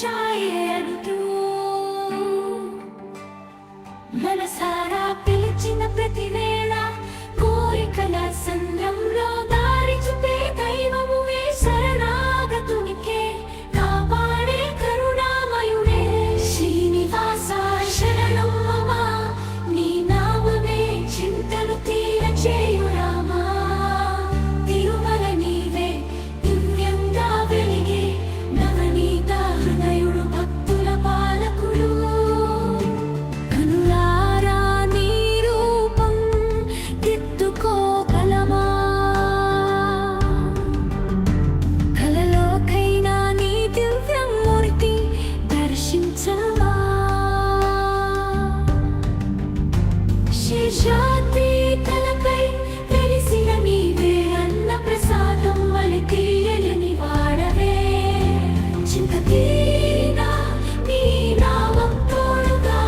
వెంకటేశాయే అంటూ మనసారా పిలిచిన ప్రతి వేళ కోరికల సంద్రంలో దారి చూపే దైవమువే శరణాగతునికే కాపాడే కరుణామయుడే శ్రీనివాస శరణం మమ నీ నామమే చింతలు తీరచేయు రామా తిరుమల నీవే దివ్యంగా వెలిగే నవనీత హృదయుడు భక్తుల పాలకుడు కనులారా నీ రూపం దిద్దుకోగలమా కలలోకైనా నీ దివ్యమూర్తి దర్శించవా శేషాద్రి తలపై వెలిసిన నీవే అన్న ప్రసాదం వలె తీయని వాడవే చింత తీరిన నీ నామం తోడుగా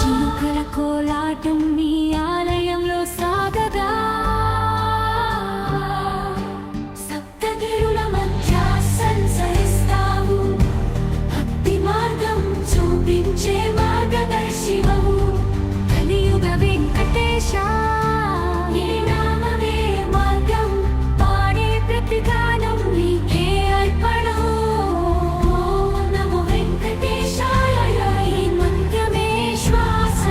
చిలుకల కోలాటం నీ ఆలయంలో సాగగా సప్తగిరుల మధ్య సంచరిస్తావు భక్తి మార్గం చూపించే మార్గదర్శివవు కలియుగ వెంకటేశ నీ నామమే మార్గం పాడే ప్రతి గానం నీకే అర్పణం నమో వెంకటేశాయ ఈ మంత్రమే శ్వాస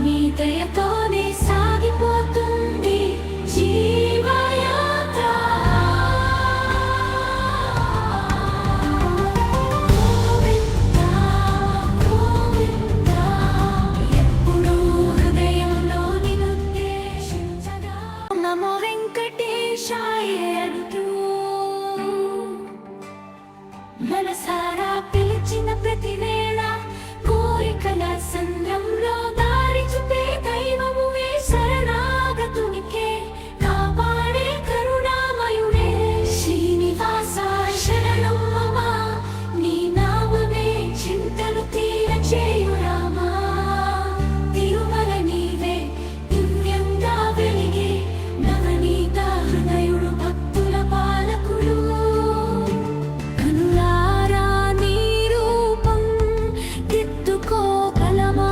నీ దయతోనే సాగిపోతుంది జీవయాత్ర గోవిందా గోవిందా ఎప్పుడూ హృదయంలో నిన్నుద్దేశించగా నమో వెంకటేశాయ అంటూ మనసారా పిలిచిన ప్రతి వేళ కోరికల సంద్రంలో దారి చూపే దైవమువే శరణాగతునికే కాపాడే కరుణామయుడే శ్రీనివాస శరణం మమ నీ నామమే చింతలు తీరచేయు రామా తిరుమల నీవే దివ్యంగా వెలిగే నవనీత హృదయుడు భక్తుల పాలకుడు కనులారా నీ రూపం దిద్దుకోగలమా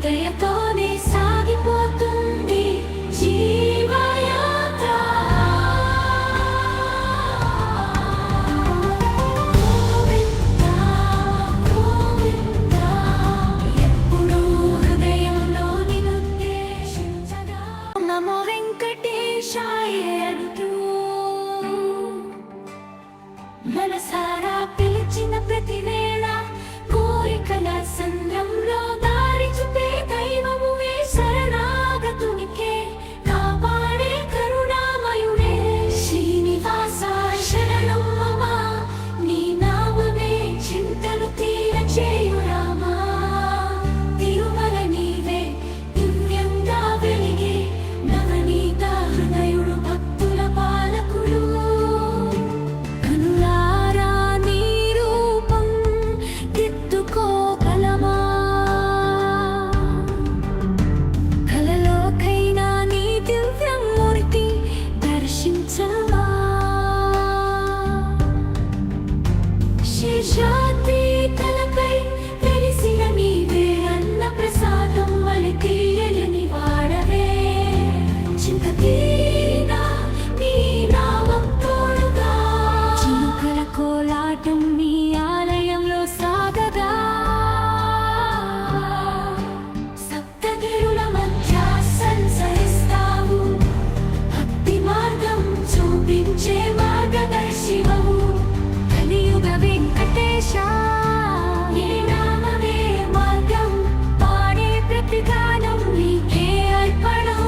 దయతోనే సాగిపోతుంది జీవయాత్ర. గోవిందా గోవిందా ఎప్పుడూ హృదయంలో నిన్నుద్దేశించగా నమో వెంకటేశాయ అంటూ మనసారా పిలిచిన ప్రతి వేళ కోరికల సంద్రంలో దారి చూపే దైవమువే శరణాగతునికే కాపాడే కరుణామయుడే శ్రీనివాస శరణం మమ నీ నామమే చింతలు తీరచేయు రామా. తిరుమల నీవే దివ్యంగా వెలిగే నవనీత హృదయుడు భక్తుల పాలకుడు. కనులారా నీ రూపం దిద్దుకోగలమా? కలలోకైనా నీ దివ్యమూర్తి దర్శించవా? శేషాద్రి తలపై వెలిసిన నీవే అన్న ప్రసాదం వలె తీయని వాడవే. చింత తీరినా నీ నామం తోడుగా చిలుకల కోలాటం నీ ఆలయంలో సాగగా. సప్తగిరుల మధ్య సంచరిస్తావు భక్తి మార్గం చూపించే మార్గదర్శివవు. కలియుగ వెంకటేశ నీ నామమే మార్గం పాడే ప్రతి గానం నీకే అర్పణం.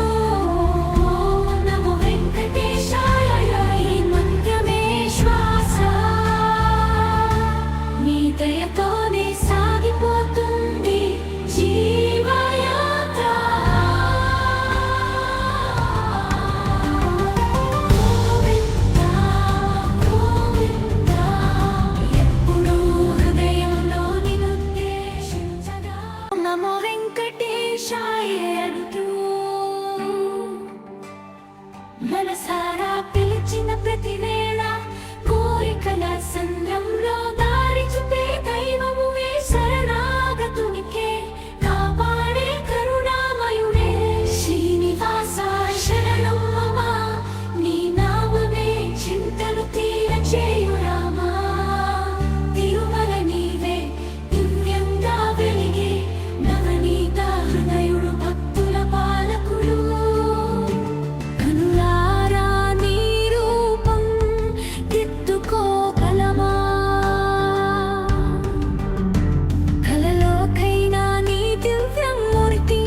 నమో వెంకటేశాయ ఈ మంత్రమే శ్వాస. నీ దయతోనే సాగిపోతుంది జీవయాత్ర. గోవిందా గోవిందా ఎప్పుడూ హృదయంలో నిన్నుద్దేశించగా నమో వెంకటేశాయ అంటూ మనసారా పిలిచిన ప్రతి వేళ కోరికల సంద్రంలో దారి చూపే దైవమువే శరణాగతునికే కాపాడే కరుణామయుడే శ్రీనివాస శరణం మమ నీ నామమే చింతలు తీరచేయు రామా. తిరుమల నీవే దివ్యంగా వెలిగే నవనీత హృదయుడు భక్తుల పాలకుడు. కనులారా నీ రూపం దిద్దుకోగలమా? కలలోకైనా నీ దివ్యమూర్తి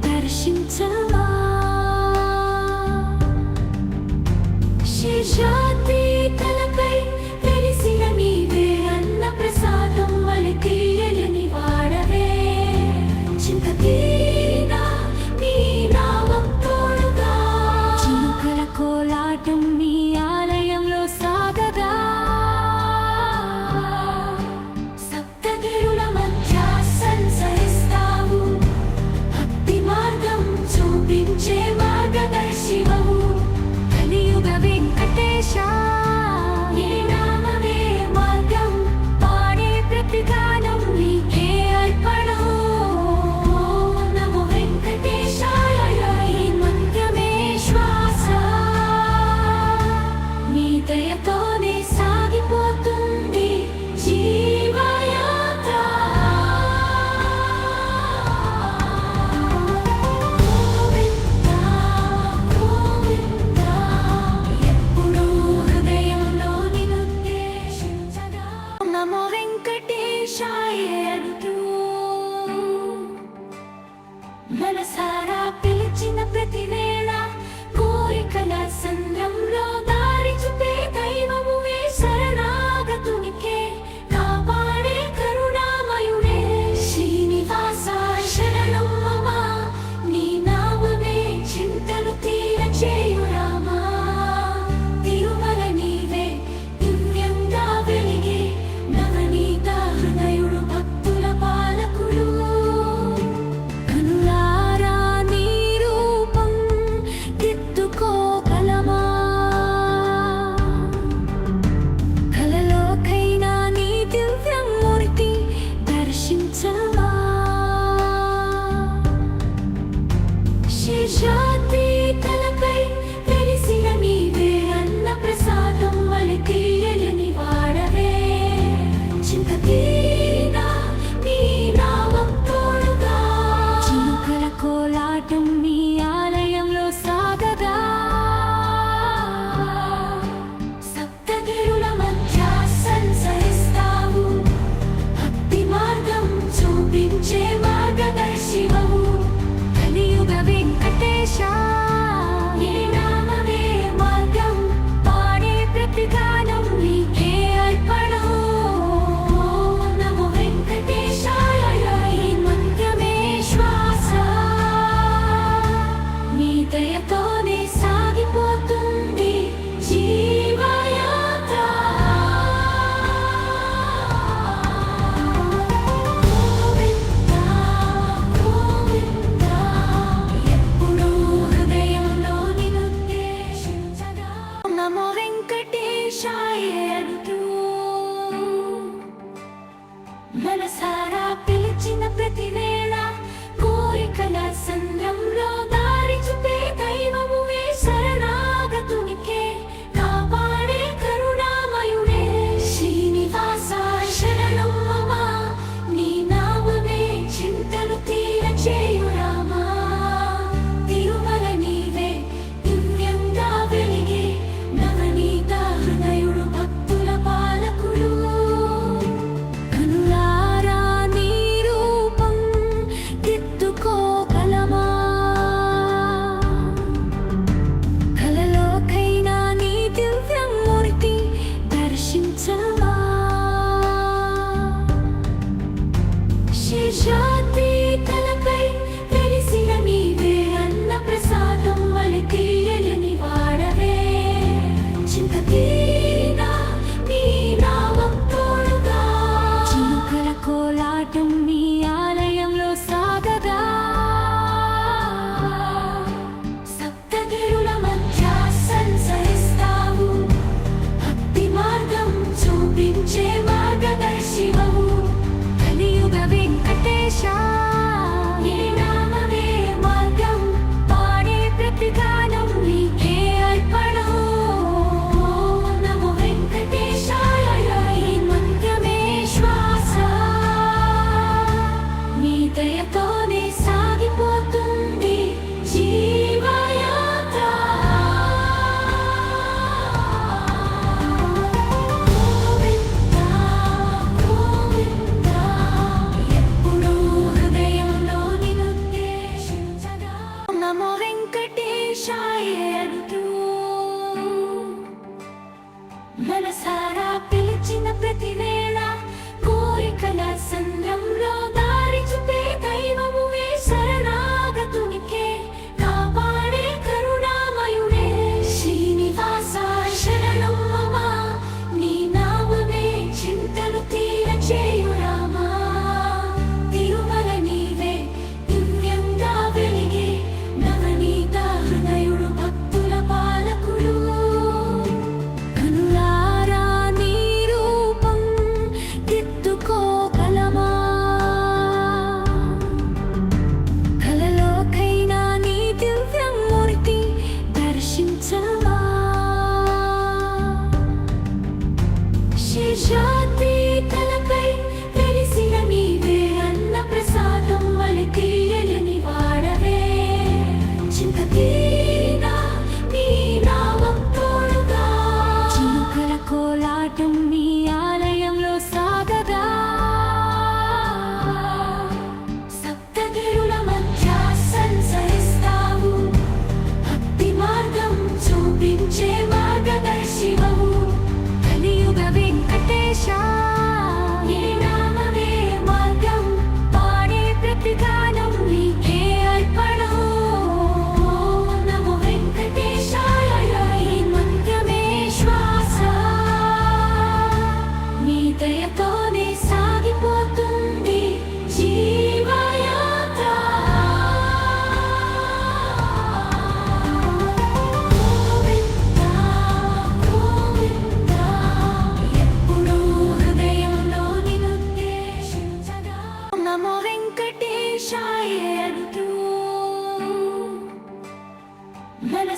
దర్శించవా? శేషాద్రి తలపై వెలిసిన నీవే అన్న ప్రసాదం వలె తీయని వాడవే. చింత తీరినా నీ నామం తోడుగా చిలుకల కోలాటం నీ ఆలయంలో సాగగా. సప్తగిరుల మధ్య సంచరిస్తావు భక్తి మార్గం చూపించే మార్గదర్శివవు. కలియుగ వెంకటేశ నీ నామమే మార్గం పాడే ప్రతి గానం నీకే అర్పణం. నమో వెంకటేశాయ ఈ మంత్రమే శ్వాస. నీ దయతోనే సాగిపోతుంది జీవయాత్ర. గోవిందా గోవిందా ఎప్పుడూ హృదయంలో నిన్నుద్దేశించగా నమో వెంకటేశాయ అంటూ మనసారా పిలిచిన ప్రతి వేళ కోరికల సంద్రంలో దారి చూపే దైవమువే శరణాగతునికే కాపాడే కరుణామయుడే శ్రీనివాస శరణం మమ నీ నామమే చింతలు తీరచేయు రామా. తిరుమల నీవే దివ్యంగా వెలిగే నవనీత హృదయుడు భక్తుల పాలకుడు. కనులారా నీ రూపం దిద్దుకోగలమా? శాంతి తలపై వెలిసిన నీవే అన్న ప్రసాదం వలె తీయని వాడవే చింత తీరినా నీ నామం తోడుగా చిలుకల కోలాటం నీ ఆలయంలో సాగగా సప్తగిరుల మధ్య సంచరిస్తావు భక్తి మార్గం చూపించే మార్గదర్శివవు కలియుగ వెంకటేశ నీ నామమే మార్గం పాడే ప్రతి గానం నీకే అర్పణం నమో వెంకటేశాయ ఈ మంత్రమే శ్వాస నీ దయతోనే సాగిపోతుంది జీవయాత్ర గోవిందా గోవిందా ఎప్పుడూ హృదయంలో నిన్నుద్దేశించగా నమో వెంకటేశాయ అంటూ మనసారా పిలిచిన ప్రతి వేళ కోరికల సంద్రంలో దారి చూపే దైవమువే శరణాగతునికే కాపాడే కరుణామయుడే శ్రీనివాస శరణం మమ నీ నామమే చింతలు తీరచేయు రామా తిరుమల నీవే దివ్యంగా వెలిగే నవనీత హృదయుడు భక్తుల పాలకుడు కనులారా నీ రూపం దిద్దుకోగలమా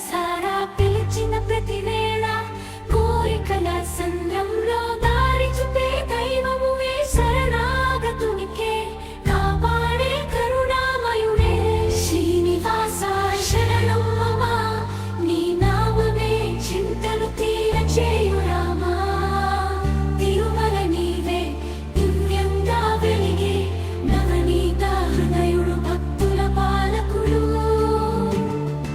మనసారా పిలిచిన ప్రతి వేళ కోరికల సంద్రంలో దారి చూపే దైవమువే శరణాగతునికే కాపాడే కరుణామయుడే శ్రీనివాస శరణం మమ నీ నామమే చింతలు తీరచేయు రామా తిరుమల నీవే దివ్యంగా వెలిగే నవనీత హృదయుడు భక్తుల పాలకుడు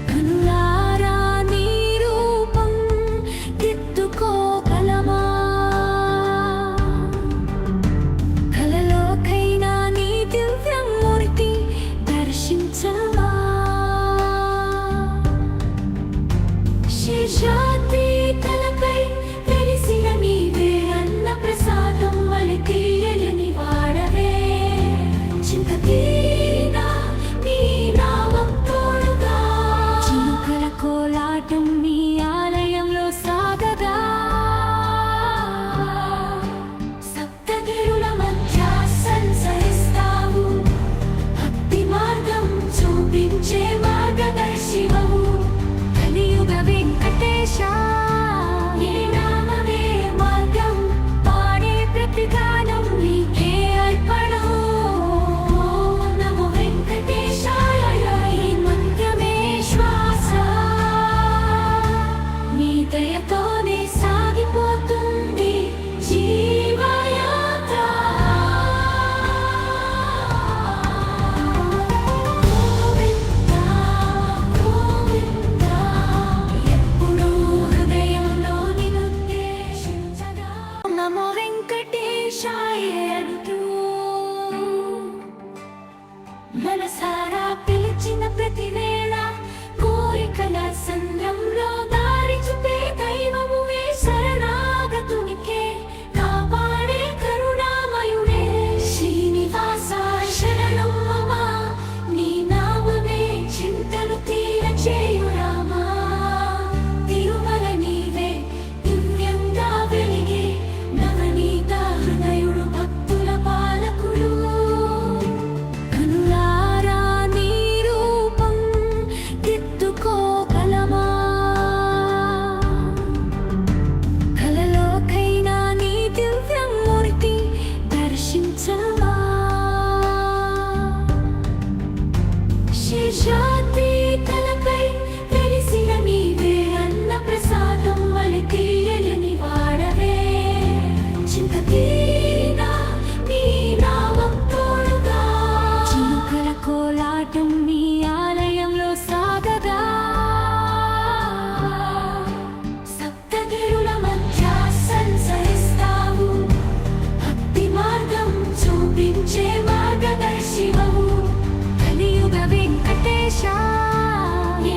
కనులారా నీ రూపం దిద్దుకోగలమా కలలోకైనా నీ దివ్యమూర్తి దర్శించవా శేషాద్రి తలపై వెలిసిన నీవే అన్న ప్రసాదం వలె తీయని వాడవే చింత తీరినా నీ నామం తోడుగా చిలుకల కోలాటం నీ ఆలయంలో సాగగా సప్తగిరుల మధ్య సంచరిస్తావు భక్తి మార్గం చూపించే మార్గదర్శివవు కలియుగ వెంకటేశ నీ నామమే మార్గం పాడే ప్రతి గానం నీకే అర్పణం నమో వెంకటేశాయ ఈ మంత్రమే శ్వాస నీ దయతోనే సాగిపోతుంది జీవయాత్ర గోవిందా గోవిందా ఎప్పుడూ హృదయంలో నిన్నుద్దేశించగా నమో వెంకటేశాయ అంటూ మనసారా పిలిచిన ప్రతి వేళ కోరికల సంద్రంలో దారి చూపే దైవమువే శరణాగతునికే కాపాడే కరుణామయుడే శ్రీనివాస శరణం మమ నీ నామమే చింతలు తీరచేయు రామా తిరుమల నీవే దివ్యంగా వెలిగే నవనీత హృదయుడు భక్తుల పాలకుడు కనులారా నీ రూపం దిద్దుకోగలమా కలలోకైనా నీ దివ్యమూర్తి దర్శించవా శేషాద్రి తలపై వెలిసిన నీవే అన్న ప్రసాదం వలె తీయని వాడవే చింత తీరినా నీ నామం తోడుగా చిలుకల కోలాటం నీ ఆలయంలో సాగగా సప్తగిరుల మధ్య సంచరిస్తావు భక్తి మార్గం చూపించే మార్గదర్శివవు కలియుగ వెంకటేశ నీ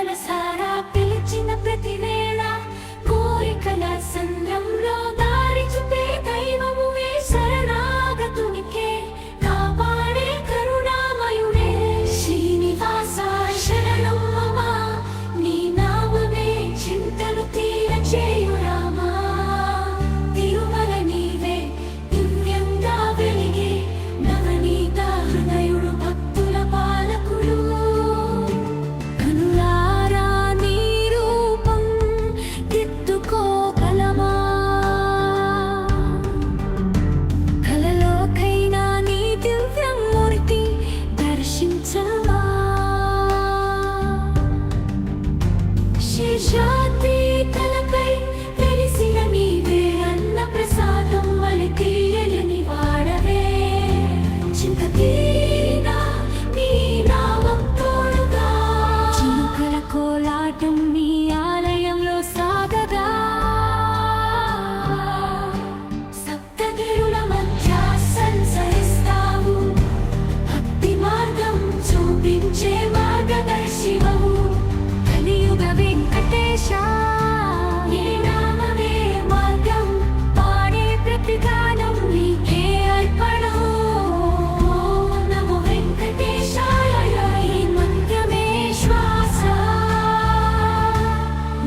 మనసారా పిలిచిన ప్రతి వేళ కోరికల సంద్రంలో దారి చూపే దైవమువే శరణాగతునికే కాపాడే కరుణామయుడే శ్రీనివాస శరణం మమ నీ నామమే చింతలు తీరచేయు రామా తిరుమల నీవే దివ్యంగా వెలిగే నవనీత హృదయుడు భక్తుల పాలకుడు కనులారా నీ రూపం దిద్దుకోగలమా కలలోకైనా నీ దివ్యమూర్తి దర్శించవా శేషాద్రి తలపై వెలిసిన నీవే అన్న ప్రసాదం వలె తీయని వాడవే చింత తీరినా నీ నామం తోడుగా చిలుకల కోలాటం నీ ఆలయంలో సాగగా సప్తగిరుల మధ్య సంచరిస్తావు భక్తి మార్గం చూపించే మార్గదర్శివవు కలియుగ వెంకటేశ నీ నామమే మార్గం పాడే ప్రతి గానం నీకే అర్పణం నమో వెంకటేశాయ ఈ మంత్రమే శ్వాస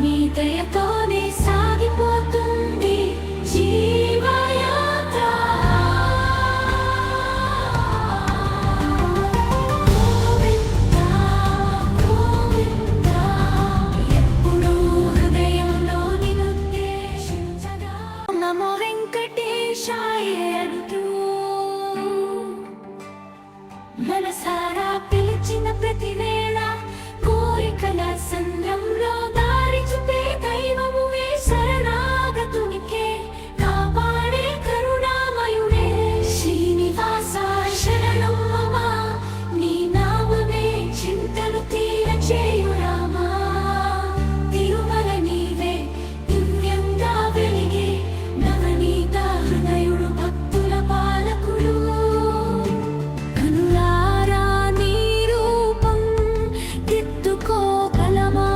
నీ దయతోనే సాగిపోతుంది జీవయాత్ర గోవిందా గోవిందా ఎప్పుడూ హృదయంలో నిన్నుద్దేశించగా నమో వెంకటేశాయ అంటూ మనసారా పిలిచిన ప్రతి వేళ కోరికల సంద్రంలో దారి చూపే దైవమువే శరణాగతునికే కాపాడే కరుణామయుడే శ్రీనివాస శరణం మమ నీ నామమే చింతలు తీరచేయు రామా తిరుమల నీవే దివ్యంగా వెలిగే నవనీత హృదయుడు భక్తుల పాలకుడు కనులారా నీ రూపం దిద్దుకోగలమా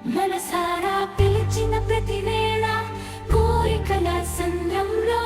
మనసారా పిలిచిన ప్రతి వేళ కోరికల సంద్రంలో